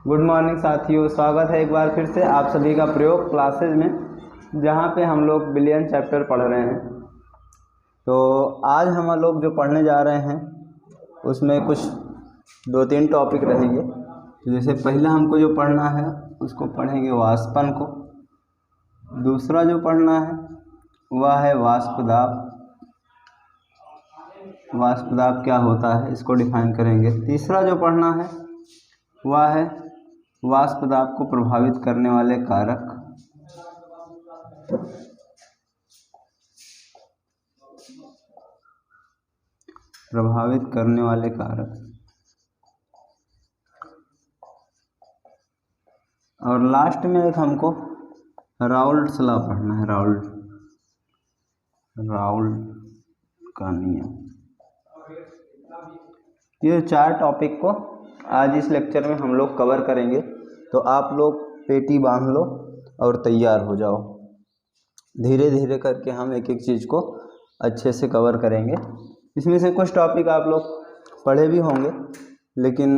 Good morning साथियों, स्वागत है एक बार फिर से आप सभी का प्रयोग क्लासेज में, जहाँ पे हम लोग विलियन चैप्टर पढ़ रहे हैं। तो आज हम लोग जो पढ़ने जा रहे हैं उसमें कुछ 2-3 टॉपिक रहेंगे। तो जैसे पहला हमको जो पढ़ना है उसको पढ़ेंगे वाष्पन को, दूसरा जो पढ़ना है वह है वाष्पदाब। वाष्पदाब क्या होता है इसको डिफाइन करेंगे। तीसरा जो पढ़ना है वह है वाष्पदाब को प्रभावित करने वाले कारक। प्रभावित करने वाले कारक। और लास्ट में एक हमको राउल्ट्स लॉ पढ़ना है, राउल्ट का नियम। ये 4 टॉपिक को आज इस लेक्चर में हम लोग कवर करेंगे। तो आप लोग पेटी बांध लो और तैयार हो जाओ। धीरे धीरे करके हम एक एक चीज़ को अच्छे से कवर करेंगे। इसमें से कुछ टॉपिक आप लोग पढ़े भी होंगे, लेकिन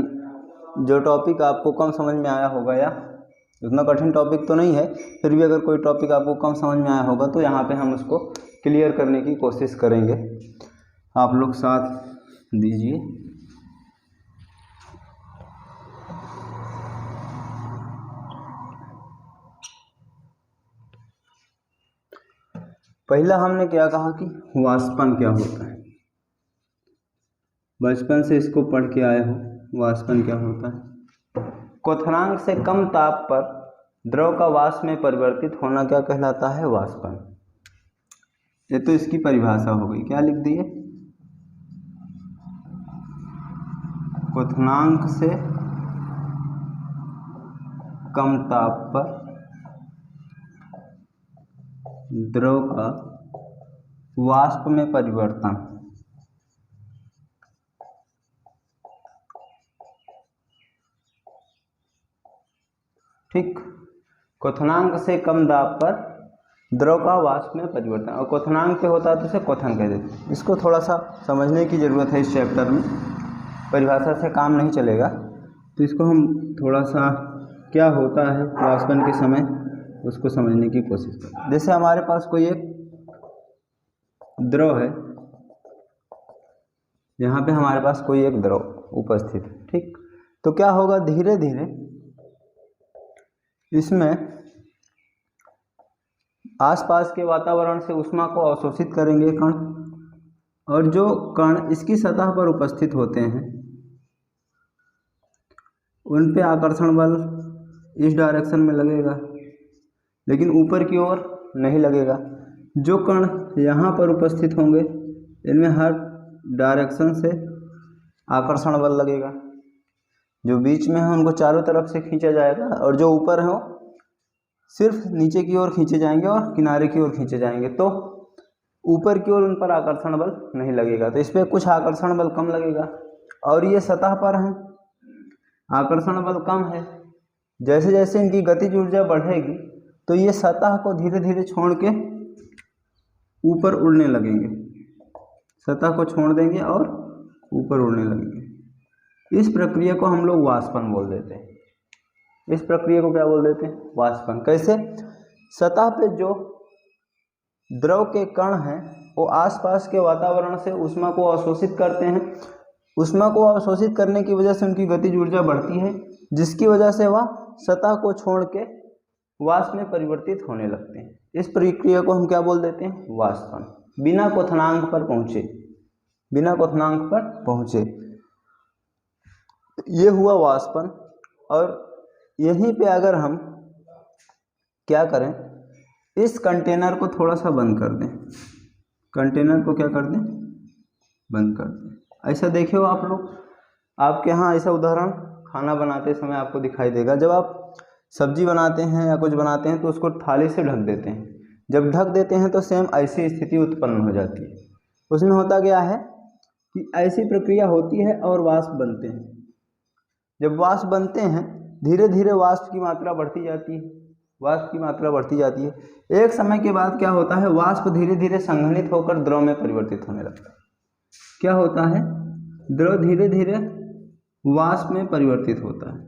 जो टॉपिक आपको कम समझ में आया होगा, या उतना कठिन टॉपिक तो नहीं है, फिर भी अगर कोई टॉपिक आपको कम समझ में आया होगा तो यहाँ पे हम उसको क्लियर करने की कोशिश करेंगे। आप लोग साथ दीजिए। पहला हमने क्या कहा कि वाष्पन क्या होता है। बचपन से इसको पढ़ के आए हो। वाष्पन क्या होता है? क्वथनांक से कम ताप पर द्रव का वाष्प में परिवर्तित होना क्या कहलाता है? वाष्पन। ये तो इसकी परिभाषा हो गई। क्या लिख दिए? क्वथनांक से कम ताप पर द्रव का वाष्प में परिवर्तन। ठीक, क्वथनांक से कम दाब पर द्रव का वाष्प में परिवर्तन। और क्वथनांक पे होता है तो इसे क्वथन कह देते हैं। इसको थोड़ा सा समझने की ज़रूरत है। इस चैप्टर में परिभाषा से काम नहीं चलेगा, तो इसको हम थोड़ा सा क्या होता है वाष्पन के समय उसको समझने की कोशिश करें। जैसे हमारे पास कोई एक द्रव है, यहाँ पे हमारे पास कोई एक द्रव उपस्थित है। ठीक, तो क्या होगा, धीरे धीरे इसमें आसपास के वातावरण से ऊष्मा को अवशोषित करेंगे कण, और जो कण इसकी सतह पर उपस्थित होते हैं उन पे आकर्षण बल इस डायरेक्शन में लगेगा, लेकिन ऊपर की ओर नहीं लगेगा। जो कण यहाँ पर उपस्थित होंगे इनमें हर डायरेक्शन से आकर्षण बल लगेगा। जो बीच में है उनको चारों तरफ से खींचा जाएगा, और जो ऊपर है वो सिर्फ नीचे की ओर खींचे जाएंगे और किनारे की ओर खींचे जाएंगे। तो ऊपर की ओर उन पर आकर्षण बल नहीं लगेगा, तो इस पर कुछ आकर्षण बल कम लगेगा। और ये सतह पर है, आकर्षण बल कम है। जैसे जैसे इनकी गतिज ऊर्जा बढ़ेगी तो ये सतह को धीरे धीरे छोड़ के ऊपर उड़ने लगेंगे। सतह को छोड़ देंगे और ऊपर उड़ने लगेंगे। इस प्रक्रिया को हम लोग वाष्पन बोल देते हैं। इस प्रक्रिया को क्या बोल देते हैं? वाष्पन। कैसे? सतह पे जो द्रव के कण हैं वो आसपास के वातावरण से ऊष्मा को अवशोषित करते हैं। ऊष्मा को अवशोषित करने की वजह से उनकी गतिज ऊर्जा बढ़ती है, जिसकी वजह से वह सतह को छोड़ के वाष्प में परिवर्तित होने लगते हैं। इस प्रक्रिया को हम क्या बोल देते हैं? वाष्पन। बिना क्वथनांक पर पहुंचे, बिना क्वथनांक पर पहुंचे, ये हुआ वाष्पन। और यहीं पे अगर हम क्या करें, इस कंटेनर को थोड़ा सा बंद कर दें। कंटेनर को क्या कर दें? बंद कर दें। ऐसा देखे हो आप लोग, आपके यहाँ ऐसा उदाहरण खाना बनाते समय आपको दिखाई देगा। जब आप सब्जी बनाते हैं या कुछ बनाते हैं तो उसको थाली से ढक देते हैं। जब ढक देते हैं तो सेम ऐसी स्थिति उत्पन्न हो जाती है। उसमें होता क्या है कि ऐसी प्रक्रिया होती है और वाष्प बनते हैं। जब वाष्प बनते हैं धीरे धीरे वाष्प की मात्रा बढ़ती जाती है, वाष्प की मात्रा बढ़ती जाती है। एक समय के बाद क्या होता है, वाष्प धीरे धीरे संघनित होकर द्रव में परिवर्तित होने लगता है। क्या होता है? द्रव धीरे धीरे वाष्प में परिवर्तित होता है।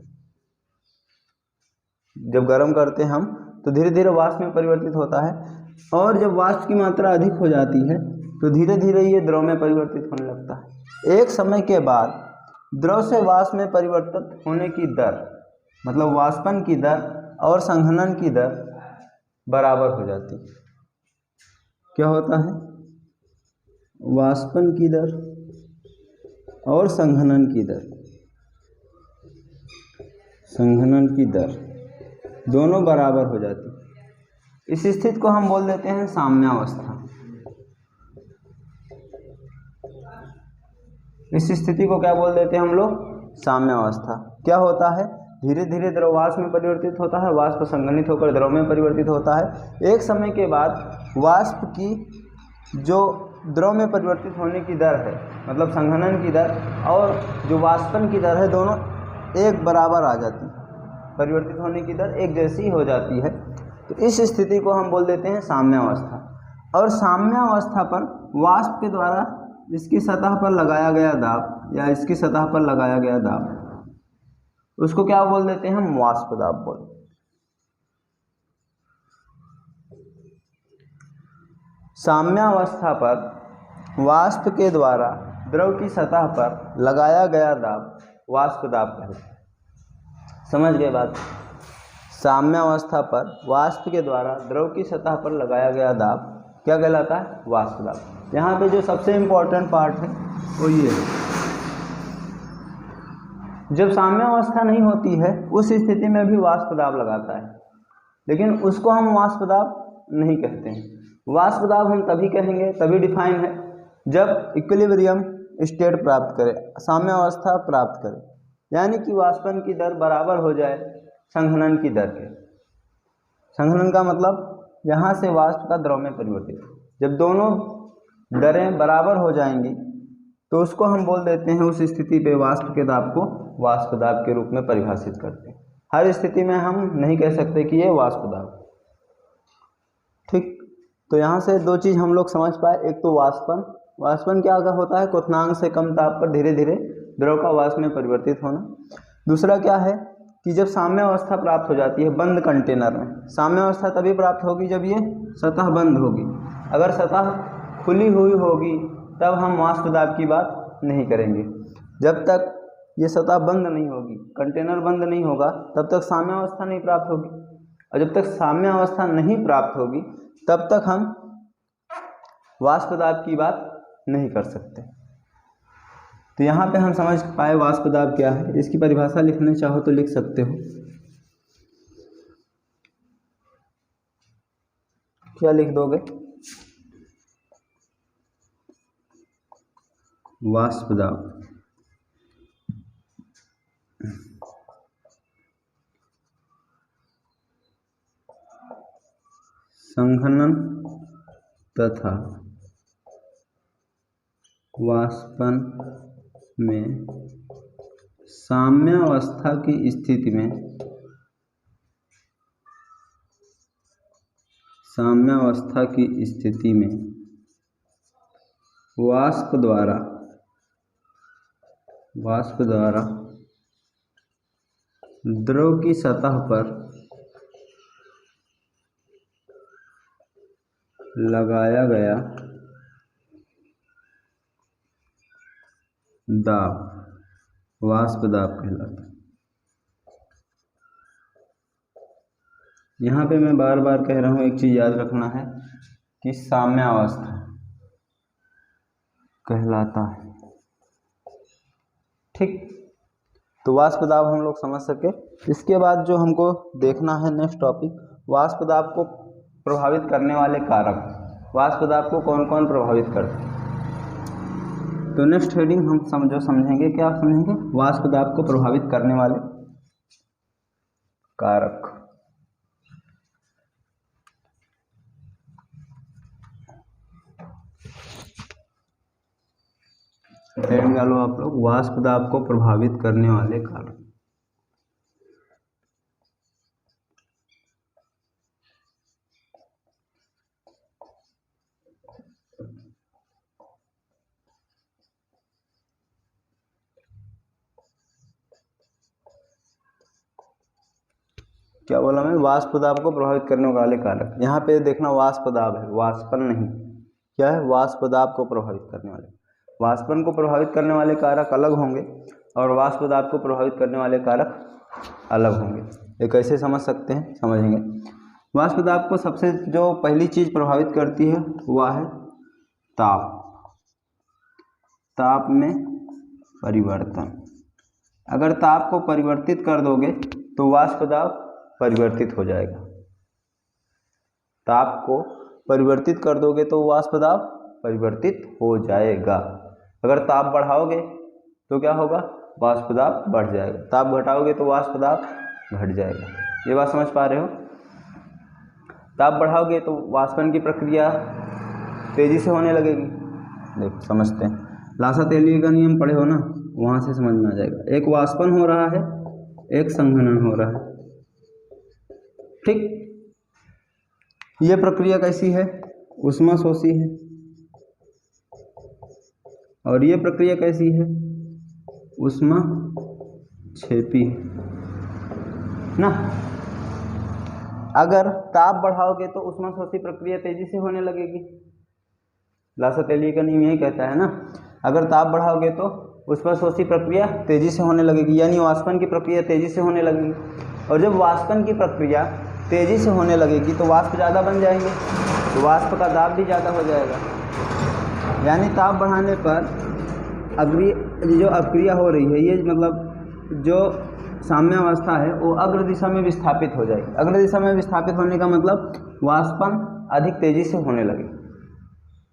जब गर्म करते हैं हम तो धीरे धीरे वाष्प में परिवर्तित होता है, और जब वाष्प की मात्रा अधिक हो जाती है तो धीरे धीरे ये द्रव में परिवर्तित होने लगता है। एक समय के बाद द्रव से वाष्प में परिवर्तित होने की दर, मतलब वाष्पन की दर और संघनन की दर बराबर हो जाती है। क्या होता है? वाष्पन की दर और संघनन की दर दोनों बराबर हो जाती है। इस स्थिति को हम बोल देते हैं साम्यावस्था। इस स्थिति को क्या बोल देते हैं हम लोग? साम्यावस्था। क्या होता है? धीरे धीरे द्रव वाष्प में परिवर्तित होता है, वाष्प संघनित होकर द्रव में परिवर्तित होता है। एक समय के बाद वाष्प की जो द्रव में परिवर्तित होने की दर है, मतलब संघनन की दर, और जो वाष्पन की दर है, दोनों एक बराबर आ जाती है। परिवर्तित होने की दर एक जैसी हो जाती है। तो इस स्थिति को हम बोल देते हैं साम्यावस्था। और साम्यावस्था पर वाष्प के द्वारा इसकी सतह पर लगाया गया दाब, या इसकी सतह पर लगाया गया दाब, उसको क्या बोल देते हैं हम? वाष्प दाब बोल। साम्यावस्था पर वाष्प के द्वारा द्रव की सतह पर लगाया गया दाब वाष्प दाब कहते हैं। समझ गए बात? साम्यावस्था पर वाष्प के द्वारा द्रव की सतह पर लगाया गया दाब क्या कहलाता है? वाष्प दाब। यहाँ पे जो सबसे इम्पोर्टेंट पार्ट है वो ये है, जब साम्यावस्था नहीं होती है उस स्थिति में भी वाष्प दाब लगाता है, लेकिन उसको हम वाष्प दाब नहीं कहते हैं। वाष्प दाब हम तभी कहेंगे, तभी डिफाइन है, जब इक्विलिब्रियम स्टेट प्राप्त करे, साम्यावस्था प्राप्त करे, यानी कि वाष्पन की दर बराबर हो जाए संघनन की दर के। संघनन का मतलब यहाँ से वाष्प का द्रव में परिवर्तित। जब दोनों दरें बराबर हो जाएंगी तो उसको हम बोल देते हैं, उस स्थिति पे वाष्प के दाब को वाष्प दाब के रूप में परिभाषित करते हैं। हर स्थिति में हम नहीं कह सकते कि ये वाष्प दाब। ठीक, तो यहाँ से दो चीज़ हम लोग समझ पाए। एक तो वाष्पन, वाष्पन क्या होता है? क्वथनांक से कम ताप पर धीरे धीरे द्रव का वाष्प में परिवर्तित होना। दूसरा क्या है कि जब साम्यावस्था प्राप्त हो जाती है बंद कंटेनर में, साम्यावस्था तभी प्राप्त होगी जब ये सतह बंद होगी। अगर सतह खुली हुई होगी तब हम वाष्प दाब की बात नहीं करेंगे। जब तक ये सतह बंद नहीं होगी, कंटेनर बंद नहीं होगा, तब तक साम्यावस्था नहीं प्राप्त होगी, और जब तक साम्यावस्था नहीं प्राप्त होगी तब तक हम वाष्प दाब की बात नहीं कर सकते। तो यहाँ पे हम समझ पाए वाष्प दाब क्या है। इसकी परिभाषा लिखना चाहो तो लिख सकते हो। क्या लिख दोगे? वाष्प दाब संघनन तथा वाष्पन में साम्यावस्था की स्थिति में वाष्प द्वारा द्रव की सतह पर लगाया गया दाब वाष्प दाब कहलाता है। यहाँ पे मैं बार बार कह रहा हूँ, एक चीज़ याद रखना है कि साम्यावस्था कहलाता है। ठीक, तो वाष्प दाब हम लोग समझ सके। इसके बाद जो हमको देखना है नेक्स्ट टॉपिक, वाष्प दाब को प्रभावित करने वाले कारक। वाष्प दाब को कौन कौन प्रभावित करते हैं? तो नेक्स्ट हेडिंग हम समझेंगे। क्या समझेंगे? वाष्प दाब को प्रभावित करने वाले कारक। हेडिंग डालो आप लोग, वाष्प दाब को प्रभावित करने वाले कारक। क्या बोला मैं, वाष्प दाब को प्रभावित करने वाले कारक। यहाँ पे देखना वाष्प दाब है, वाष्पन नहीं, क्या है, वाष्प दाब को प्रभावित करने वाले। वाष्पन को प्रभावित करने वाले कारक अलग होंगे और वाष्प दाब को प्रभावित करने वाले कारक अलग होंगे। ये कैसे समझ सकते हैं, समझेंगे। वाष्प दाब को सबसे जो पहली चीज़ प्रभावित करती है वह है ताप। ताप में परिवर्तन। अगर ताप को परिवर्तित कर दोगे तो वाष्प दाब परिवर्तित हो जाएगा। ताप को परिवर्तित कर दोगे तो वाष्प दाब परिवर्तित हो जाएगा। अगर ताप बढ़ाओगे तो क्या होगा, वाष्प दाब बढ़ जाएगा। ताप घटाओगे तो वाष्प दाब घट जाएगा। ये बात समझ पा रहे हो। ताप बढ़ाओगे तो वाष्पन की प्रक्रिया तेजी से होने लगेगी। देखो समझते हैं, लासा-तेली का नियम पढ़े हो ना, वहाँ से समझ में आ जाएगा। एक वाष्पन हो रहा है, एक संघनन हो रहा है, ठीक। ये प्रक्रिया कैसी है, ऊष्माशोषी है। और ये प्रक्रिया कैसी है, ऊष्माक्षेपी ना। अगर ताप बढ़ाओगे तो ऊष्माशोषी प्रक्रिया तेजी से होने लगेगी। लासा-तेली का नियम यही कहता है ना, अगर ताप बढ़ाओगे तो ऊष्माशोषी प्रक्रिया तेजी से होने लगेगी, यानी वाष्पन की प्रक्रिया तेजी से होने लगेगी। और जब वाष्पन की प्रक्रिया तेजी से होने लगेगी तो वाष्प ज़्यादा बन जाएंगे, तो वाष्प का दाब भी ज़्यादा हो जाएगा। यानी ताप बढ़ाने पर जो अक्रिया हो रही है, ये मतलब जो साम्यावस्था है वो अग्र दिशा में विस्थापित हो जाएगी। अग्र दिशा में विस्थापित होने का मतलब वाष्पन अधिक तेजी से होने लगेगी,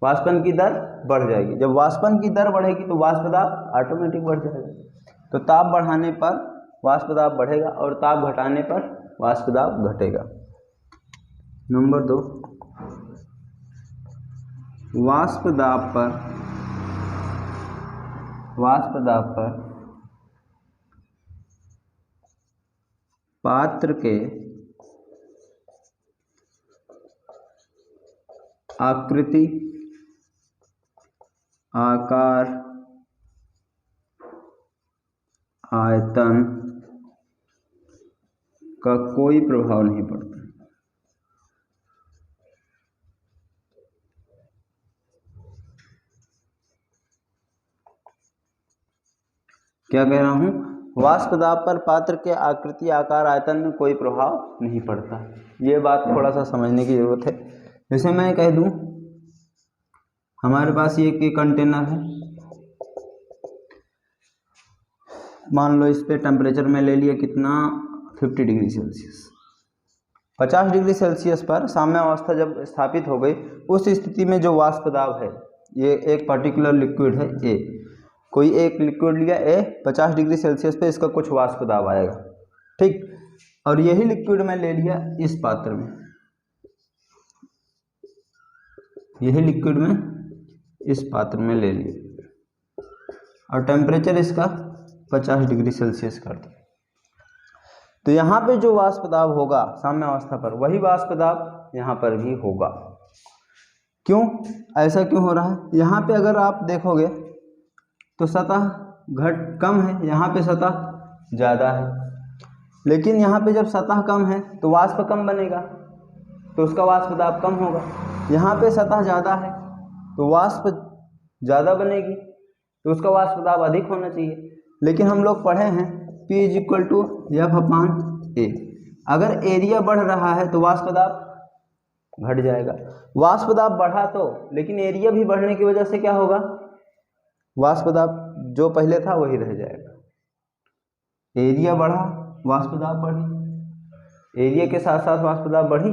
वाष्पन की दर बढ़ जाएगी। जब वाष्पन की दर बढ़ेगी तो वाष्प दाब ऑटोमेटिक बढ़ जाएगा। तो ताप बढ़ाने पर वाष्प दाब बढ़ेगा और ताप घटाने पर वाष्प दाब घटेगा। नंबर 2, वाष्प दाब पर पात्र के आकृति, आकार, आयतन का कोई प्रभाव नहीं पड़ता। क्या कह रहा हूँ, वाष्प दाब पर पात्र के आकृति, आकार, आयतन में कोई प्रभाव नहीं पड़ता। ये बात थोड़ा सा समझने की जरूरत है। जैसे मैं कह दूँ, हमारे पास ये एक कंटेनर है, मान लो इस पे टेम्परेचर में ले लिया कितना, 50 डिग्री सेल्सियस। 50 डिग्री सेल्सियस पर साम्यावस्था जब स्थापित हो गई, उस स्थिति में जो वाष्प दाब है, ये एक पर्टिकुलर लिक्विड है ए, कोई एक लिक्विड लिया ए, 50 डिग्री सेल्सियस पे इसका कुछ वाष्प दाब आएगा, ठीक। और यही लिक्विड मैं ले लिया इस पात्र में, यही लिक्विड में इस पात्र में ले लिया और टेम्परेचर इसका 50 डिग्री सेल्सियस कर दिया। तो यहाँ पे जो वाष्प दाब होगा साम्यावस्था पर, वही वाष्प दाब यहाँ पर भी होगा। क्यों, ऐसा क्यों हो रहा है? यहाँ पे अगर आप देखोगे तो सतह कम है, यहाँ पे सतह ज़्यादा है। लेकिन यहाँ पे जब सतह कम है तो वाष्प कम बनेगा, तो उसका वाष्प दाब कम होगा। यहाँ पे सतह ज़्यादा है तो वाष्प ज़्यादा बनेगी, तो उसका वाष्प दाब अधिक होना चाहिए। लेकिन हम लोग पढ़े हैं P = F/A। अगर एरिया बढ़ रहा है तो वाष्प दाब घट जाएगा। वाष्प दाब बढ़ा तो, लेकिन एरिया भी बढ़ने की वजह से क्या होगा, वाष्प दाब जो पहले था वही रह जाएगा। एरिया बढ़ा, वाष्प दाब बढ़ी, एरिया के साथ साथ वाष्प दाब बढ़ी,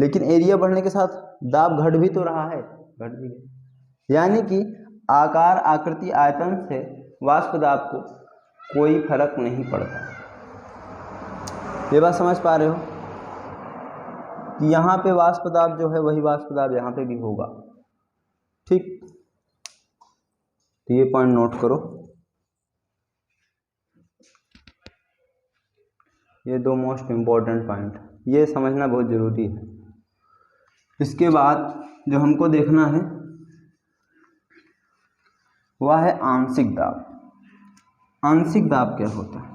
लेकिन एरिया बढ़ने के साथ दाब घट भी तो रहा है, घट भी गया। यानी कि आकार, आकृति, आयतन से वाष्प दाब को कोई फर्क नहीं पड़ता। ये बात समझ पा रहे हो कि यहाँ पे वाष्प दाब जो है वही वाष्प दाब यहाँ पे भी होगा, ठीक। तो ये पॉइंट नोट करो, ये 2 मोस्ट इम्पोर्टेंट पॉइंट, ये समझना बहुत ज़रूरी है। इसके बाद जो हमको देखना है वह है आंशिक दाब। आंशिक दाब क्या होता है?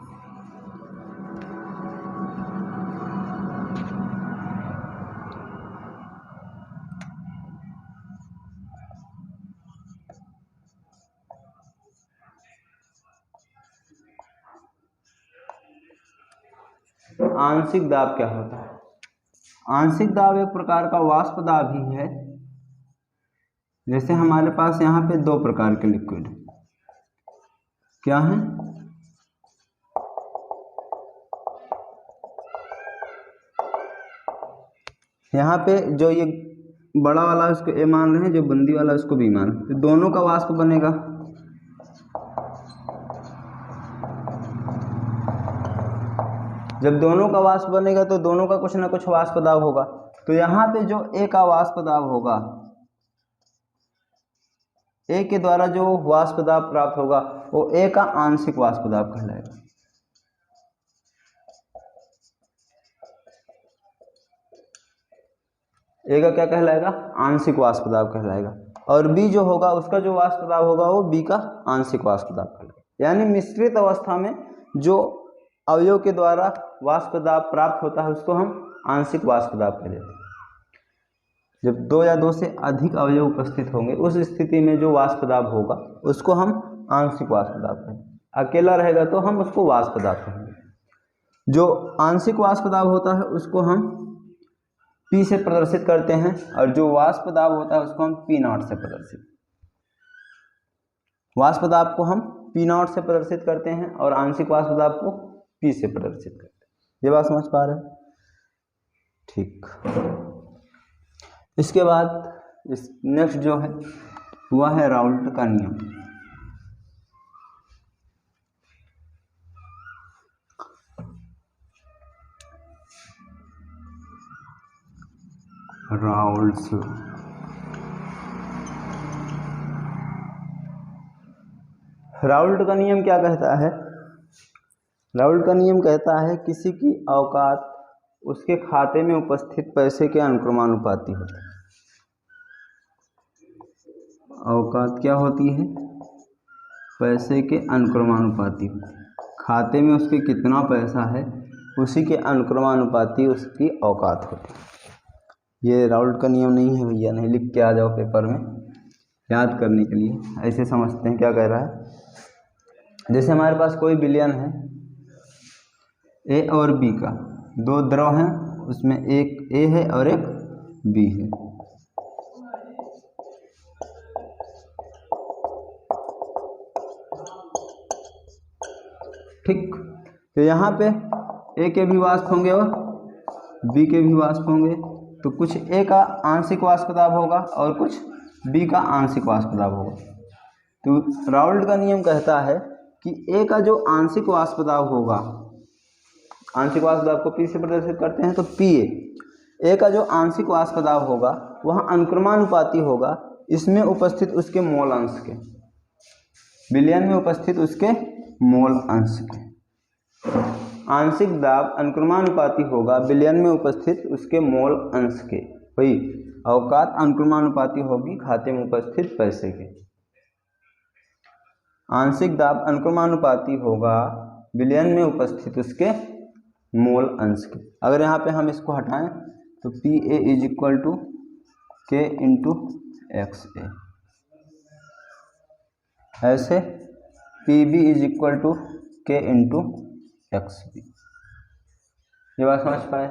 आंशिक दाब क्या होता है? आंशिक दाब एक प्रकार का वाष्प दाब ही है। जैसे हमारे पास यहाँ पे दो प्रकार के लिक्विड क्या है, यहाँ पे जो ये बड़ा वाला उसको ए मान रहे हैं, जो बंदी वाला उसको बी मान रहे हैं, तो दोनों का वाष्प बनेगा। जब दोनों का वाष्प बनेगा तो दोनों का कुछ ना कुछ वाष्प दाब होगा। तो यहाँ पे जो ए का वाष्प दाब होगा, ए के द्वारा जो वाष्प दाब प्राप्त होगा वो ए का आंशिक वाष्प दाब कहलाएगा। ए का क्या कहलाएगा? आंशिक वाष्प दाब कहलाएगा। और बी जो होगा उसका जो वाष्प दाब होगा वो बी का आंशिक वाष्प दाब कहलाएगा। यानी मिश्रित अवस्था में जो अवयव के द्वारा वाष्प दाब प्राप्त होता है उसको हम आंशिक वाष्प दाब कह देते हैं। जब दो या दो से अधिक अवयव उपस्थित होंगे उस स्थिति में जो वाष्प दाब होगा उसको हम आंशिक वाष्प दाब कहेंगे। अकेला रहेगा तो हम उसको वाष्प दाब कहेंगे। जो आंशिक वाष्प दाब होता है उसको हम P से प्रदर्शित करते हैं और जो वाष्प दाब होता है उसको हम P0 से प्रदर्शित, वाष्प दाब को हम P0 से प्रदर्शित करते हैं और आंशिक वाष्प दाब को P से प्रदर्शित करते हैं। ये बात समझ पा रहे हैं? ठीक। इसके बाद इस नेक्स्ट जो है वह है राउल्ट का नियम। Raoult's law. राउल्ट का नियम क्या कहता है? राउल्ट का नियम कहता है किसी की औकात उसके खाते में उपस्थित पैसे के अनुक्रमानुपाती होती है। औकात क्या होती है? पैसे के अनुक्रमानुपाती होती है। खाते में उसके कितना पैसा है उसी के अनुक्रमानुपाती उसकी औकात होती है। ये राउल्ट का नियम नहीं है भैया, नहीं लिख के आ जाओ पेपर में याद करने के लिए। ऐसे समझते हैं क्या कह रहा है। जैसे हमारे पास कोई विलयन है ए और बी का, दो द्रव हैं, उसमें एक ए है और एक बी है। ठीक, तो यहाँ पे ए के भी वाष्प होंगे और बी के भी वाष्प होंगे। तो कुछ ए का आंशिक वाष्प दाब होगा और कुछ बी का आंशिक वाष्प दाब होगा। तो राउल्ट का नियम कहता है कि ए का जो आंशिक वाष्प दाब होगा, आंशिक वाष्प दाब को पी से प्रदर्शित करते हैं, तो पी ए का जो आंशिक वाष्प दाब होगा वह अनुक्रमानुपाती होगा इसमें उपस्थित उसके मोल अंश के, विलयन में उपस्थित उसके मोल अंश के। आंशिक दाब अनुक्रमानुपाती होगा विलयन में उपस्थित उसके मोल अंश के। वही औकात अनुक्रमानुपाती होगी खाते में उपस्थित पैसे के। आंशिक दाब अनुक्रमानुपाती होगा विलयन में उपस्थित उसके मोल अंश के। अगर यहाँ पे हम इसको हटाएं तो P A is equal to K into X A, ऐसे P B is equal to K into X B. ये बात समझ पाए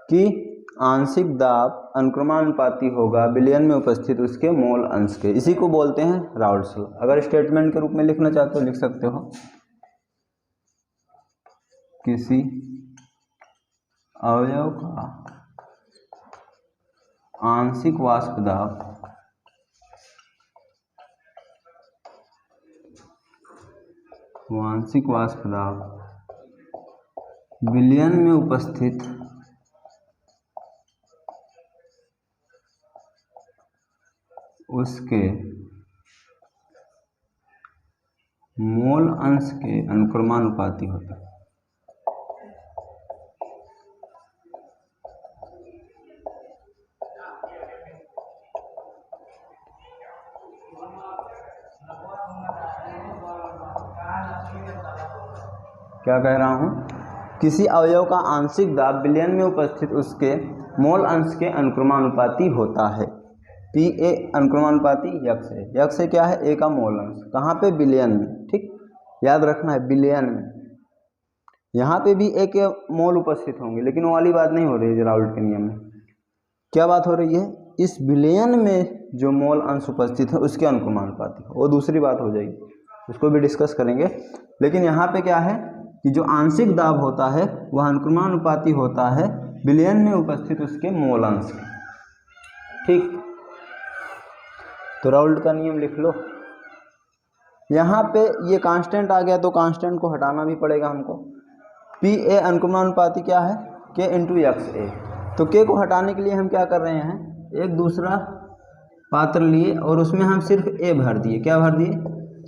कि आंशिक दाब अनुक्रमानुपाती होगा विलयन में उपस्थित उसके मोल अंश के। इसी को बोलते हैं राउल्ट्स लॉ। अगर स्टेटमेंट के रूप में लिखना चाहते हो लिख सकते हो, किसी अवयव का आंशिक वाष्प दाब विलयन में उपस्थित उसके मोल अंश के अनुक्रमानुपाती होता है। क्या कह रहा हूँ? किसी अवयव का आंशिक दाब विलयन में उपस्थित उसके मोल अंश के अनुक्रमानुपाती होता है। पी ए अनुक्रमानुपाती यक्स है। यक्स से क्या है? ए का मोल अंश। कहाँ पे? विलयन में। ठीक, याद रखना है विलयन में। यहाँ पे भी एक मोल उपस्थित होंगे, लेकिन वो वाली बात नहीं हो रही है राउल्ट के नियम में। क्या बात हो रही है, इस विलयन में जो मोल अंश उपस्थित है उसके अनुक्रमानुपाती, वो दूसरी बात हो जाएगी, उसको भी डिस्कस करेंगे। लेकिन यहाँ पे क्या है कि जो आंशिक दाब होता है वह अनुक्रमानुपाती होता है विलयन में उपस्थित उसके मोल अंश के। ठीक, तो राउल्ट का नियम लिख लो। यहाँ पे ये कांस्टेंट आ गया तो कांस्टेंट को हटाना भी पड़ेगा हमको। पी ए अनुक्रमानुपाती क्या है, के इंटू एक्स ए। तो के को हटाने के लिए हम क्या कर रहे हैं, एक दूसरा पात्र लिए और उसमें हम सिर्फ ए भर दिए। क्या भर दिए,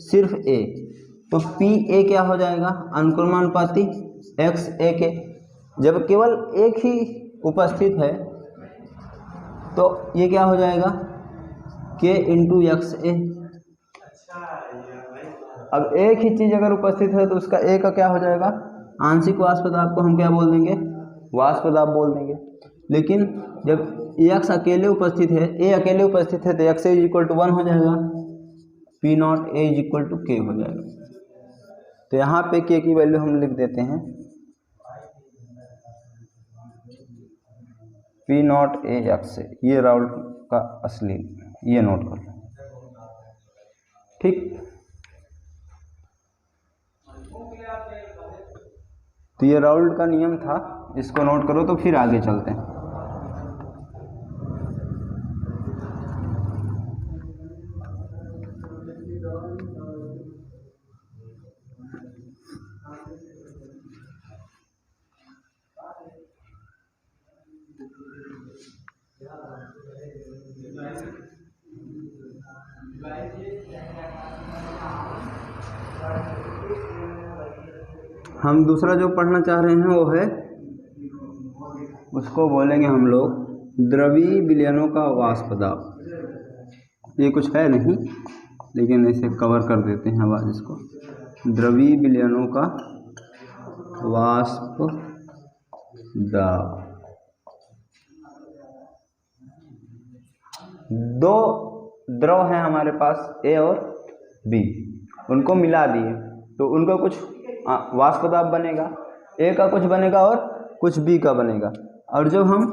सिर्फ ए। तो पी ए क्या हो जाएगा, अनुक्रमानुपाती एक्स ए के। जब केवल एक ही उपस्थित है तो ये क्या हो जाएगा, के इंटू एक्स ए। अब एक ही चीज़ अगर उपस्थित है तो उसका ए का क्या हो जाएगा, आंशिक वाष्प दाब को हम क्या बोल देंगे, वाष्प दाब बोल देंगे। लेकिन जब एक्स अकेले उपस्थित है, ए अकेले उपस्थित है तो एक्स इज इक्वल टू 1 हो जाएगा, P not A is equal to K हो जाएगा। तो यहाँ पे के की वैल्यू हम लिख देते हैं पी नॉट ए एक्स ए। ये राउल्ट का असली, ये नोट कर लो। ठीक, तो ये राउल्ट का नियम था, इसको नोट करो। तो फिर आगे चलते हैं। हम दूसरा जो पढ़ना चाह रहे हैं वो है, उसको बोलेंगे हम लोग द्रवीय विलयनों का वाष्प दाब। ये कुछ है नहीं, लेकिन इसे कवर कर देते हैं अब इसको। द्रवीय विलयनों का वाष्प दाब। दो द्रव हैं हमारे पास, ए और बी, उनको मिला दिए तो उनका कुछ वाष्प दाब बनेगा, ए का कुछ बनेगा और कुछ बी का बनेगा। और जब हम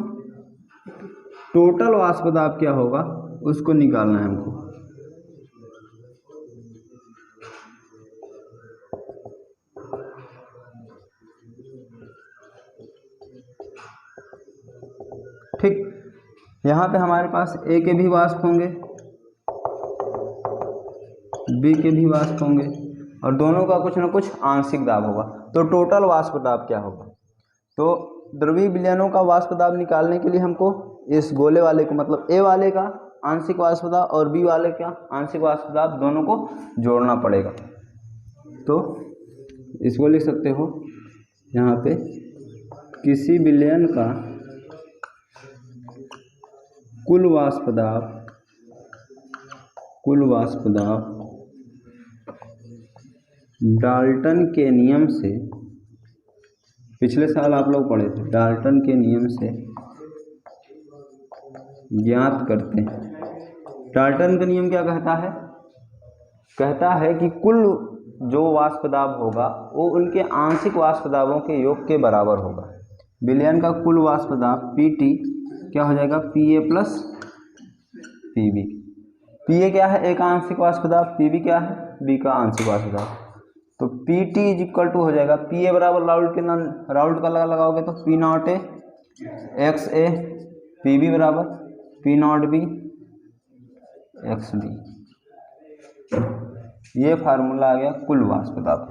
टोटल वाष्प दाब क्या होगा उसको निकालना है हमको। ठीक, यहाँ पे हमारे पास ए के भी वाष्प होंगे, बी के भी वाष्प होंगे और दोनों का कुछ ना कुछ आंशिक दाब होगा। तो टोटल वाष्प दाब क्या होगा, तो द्रवीय विलयनों का वाष्प दाब निकालने के लिए हमको इस गोले वाले को, मतलब ए वाले का आंशिक वाष्प दाब और बी वाले का आंशिक वाष्प दाब, दोनों को जोड़ना पड़ेगा। तो इसको लिख सकते हो यहाँ पे, किसी विलयन का कुल वाष्प दाब डाल्टन के नियम से, पिछले साल आप लोग पढ़े थे, डाल्टन के नियम से ज्ञात करते हैं। डाल्टन का नियम क्या कहता है, कहता है कि कुल जो वाष्प दाब होगा वो उनके आंशिक वाष्प दाबों के योग के बराबर होगा। विलयन का कुल वाष्प दाब पी टी क्या हो जाएगा, P A plus P B. P A क्या है, ए का आंशिक वाष्प दाब, पी बी क्या है, बी का आंशिक वाष्प दाब। तो P T is equal to हो जाएगा, पी ए बराबर राउल्ट का लगाओगे तो P not A X A, P B बराबर P naught B X B. ये फार्मूला आ गया कुल वाष्प दाब,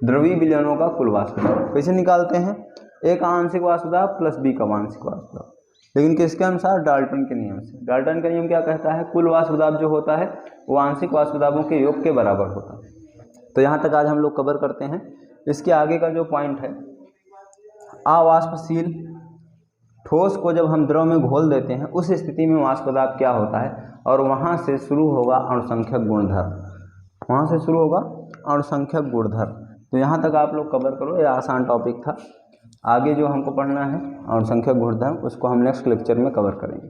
द्रवीय विलयनों का कुल वाष्प दाब। कैसे निकालते हैं, ए का आंशिक वाष्प दाब प्लस बी का आंशिक वाष्प दाब, लेकिन किसके अनुसार, डाल्टन के नियम से। डाल्टन का नियम क्या कहता है, कुल वाष्प दाब जो होता है वो आंशिक वाष्प दाबों के योग के बराबर होता है। तो यहाँ तक आज हम लोग कवर करते हैं। इसके आगे का जो पॉइंट है, अवाष्पशील ठोस को जब हम द्रव में घोल देते हैं उस स्थिति में वाष्प दाब क्या होता है, और वहाँ से शुरू होगा अणुसंख्यक गुणधर्म, वहाँ से शुरू होगा अणुसंख्यक गुणधर्म। तो यहाँ तक आप लोग कवर करो, ये आसान टॉपिक था। आगे जो हमको पढ़ना है अणुसंख्यक गुणधर्म, उसको हम नेक्स्ट लेक्चर में कवर करेंगे।